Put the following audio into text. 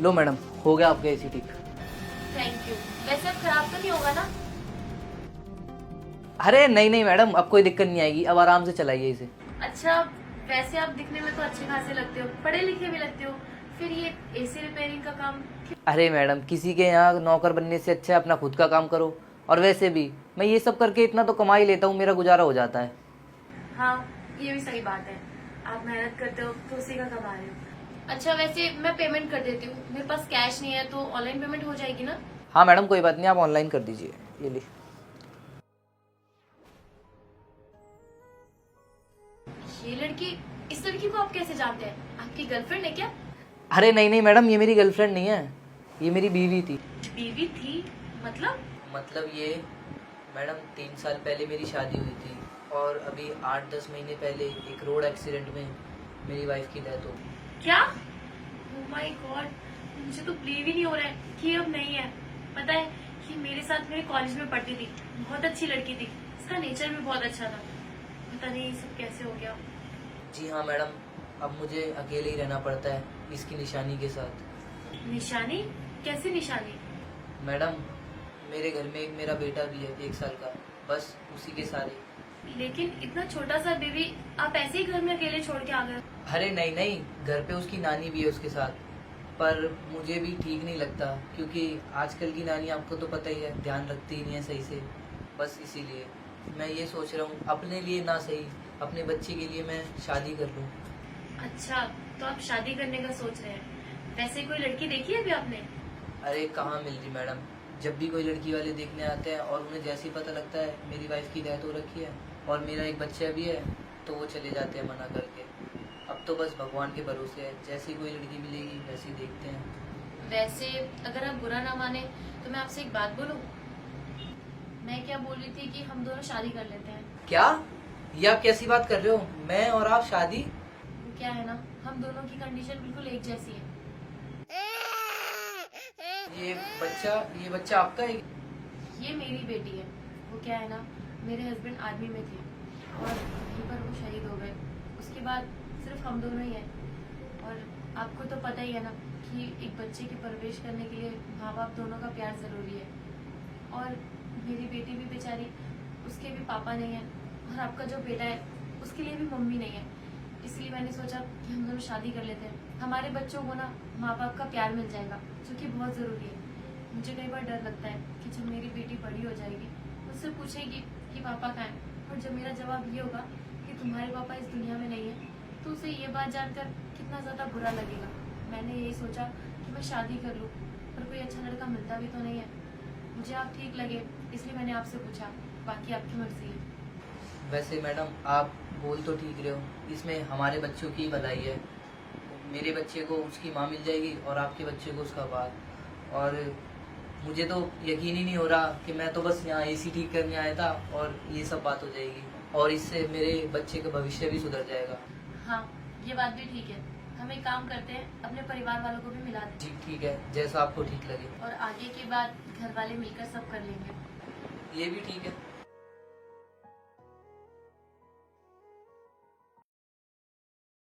लो madam, हो गया आपका एसी ठीक। Thank you. वैसे अब खराब तो नहीं होगा ना? अरे नहीं नहीं मैडम, अब कोई दिक्कत नहीं आएगी, अब आराम से चलाइए इसे। अच्छा, वैसे आप दिखने में तो अच्छे खासे लगते हो, पढ़े लिखे भी लगते हो, फिर ये एसी रिपेयरिंग का काम क्यों? अरे मैडम, किसी के यहाँ नौकर बनने से अच्छा है अपना खुद का काम करो। और वैसे भी मैं ये सब करके इतना तो कमा ही लेता हूँ, मेरा गुजारा हो जाता है। हाँ, ये भी सही बात है। आप मेहनत करते हो तो उसी का कमा रहे हो। अच्छा, वैसे मैं पेमेंट कर देती हूँ, मेरे पास कैश नहीं है तो ऑनलाइन पेमेंट हो जाएगी ना? हाँ मैडम, कोई बात नहीं, आप ऑनलाइन कर दीजिए। ये ली। ये लड़की, इस लड़की को आप कैसे जानते हैं? आपकी गर्लफ्रेंड है क्या? अरे नहीं नहीं मैडम, ये मेरी गर्लफ्रेंड नहीं है, ये मेरी बीवी थी। बीवी थी? मतलब? मतलब ये मैडम, 3 साल पहले मेरी शादी हुई थी और अभी 8-10 महीने पहले एक रोड एक्सीडेंट में मेरी वाइफ की डेथ हो गई। क्या? ओह माय गॉड, मुझे तो बिलीव ही नहीं हो रहा है कि अब नहीं है। पता है, ये मेरे साथ मेरे कॉलेज में पढ़ती थी, बहुत अच्छी लड़की थी, इसका नेचर भी बहुत अच्छा था। पता नहीं ये सब कैसे हो गया। जी हाँ मैडम, अब मुझे अकेले ही रहना पड़ता है इसकी निशानी के साथ। निशानी? कैसी निशानी? मैडम, मेरे घर में एक मेरा बेटा भी है 1 साल का, बस उसी के सारे। लेकिन इतना छोटा सा बेबी आप ऐसे ही घर में अकेले छोड़ के आ गए? अरे नहीं नहीं, घर पे उसकी नानी भी है उसके साथ, पर मुझे भी ठीक नहीं लगता क्योंकि आजकल की नानी आपको तो पता ही है, ध्यान रखती ही नहीं है सही से। बस इसीलिए मैं ये सोच रहा हूँ, अपने लिए ना सही, अपने बच्चे के लिए मैं शादी कर लूँ। अच्छा, तो आप शादी करने का सोच रहे हैं। वैसे कोई लड़की देखी है अभी आपने? अरे कहाँ मिल रही मैडम, जब भी कोई लड़की वाले देखने आते हैं और उन्हें जैसे ही पता लगता है मेरी वाइफ की डेथ हो रखी है और मेरा एक बच्चा भी है, तो वो चले जाते हैं मना करके। अब तो बस भगवान के भरोसे है, जैसी कोई लड़की मिलेगी वैसी देखते हैं। वैसे अगर आप बुरा ना माने तो मैं आपसे एक बात बोलूं? मैं क्या बोल रही थी कि हम दोनों शादी कर लेते हैं। क्या? ये आप कैसी बात कर रहे हो? मैं और आप शादी? वो क्या है ना, हम दोनों की कंडीशन बिल्कुल एक जैसी है। ये बच्चा आपका है? ये मेरी बेटी है। वो क्या है ना, मेरे हस्बैंड आर्मी में थे और वहीं पर वो शहीद हो गए। उसके बाद सिर्फ हम दोनों ही हैं। और आपको तो पता ही है ना कि एक बच्चे की परवरिश करने के लिए माँ बाप दोनों का प्यार ज़रूरी है। और मेरी बेटी भी बेचारी, उसके भी पापा नहीं है, और आपका जो बेटा है उसके लिए भी मम्मी नहीं है। इसलिए मैंने सोचा कि हम दोनों शादी कर लेते हैं। हमारे बच्चों को ना माँ बाप का प्यार मिल जाएगा, जो कि बहुत ज़रूरी है। मुझे कई बार डर लगता है कि जब मेरी बेटी बड़ी हो जाएगी, मुझसे पूछेगी कि पापा कहाँ हैं, और जब मेरा जवाब ये होगा कि तुम्हारे पापा इस दुनिया में नहीं है, तो उसे ये बात जानकर कितना ज़्यादा बुरा लगेगा। मैंने यही सोचा कि मैं शादी कर लूँ, पर कोई अच्छा लड़का मिलता भी तो नहीं है। मुझे आप ठीक लगे, इसलिए मैंने आपसे पूछा, बाकी आपकी मर्जी है। वैसे मैडम, आप बोल तो ठीक रहे हो, इसमें हमारे बच्चों की भलाई है। मेरे बच्चे को उसकी माँ मिल जाएगी और आपके बच्चे को उसका बाप। और मुझे तो यकीन ही नहीं हो रहा कि मैं तो बस यहाँ एसी ठीक करने आया था और ये सब बात हो जाएगी, और इससे मेरे बच्चे का भविष्य भी सुधर जाएगा। हाँ, ये बात भी ठीक है। हम एक काम करते हैं, अपने परिवार वालों को भी मिला दें, जी ठीक है, जैसा आपको ठीक लगे। और आगे की बात घर वाले मिलकर सब कर लेंगे। ये भी ठीक है।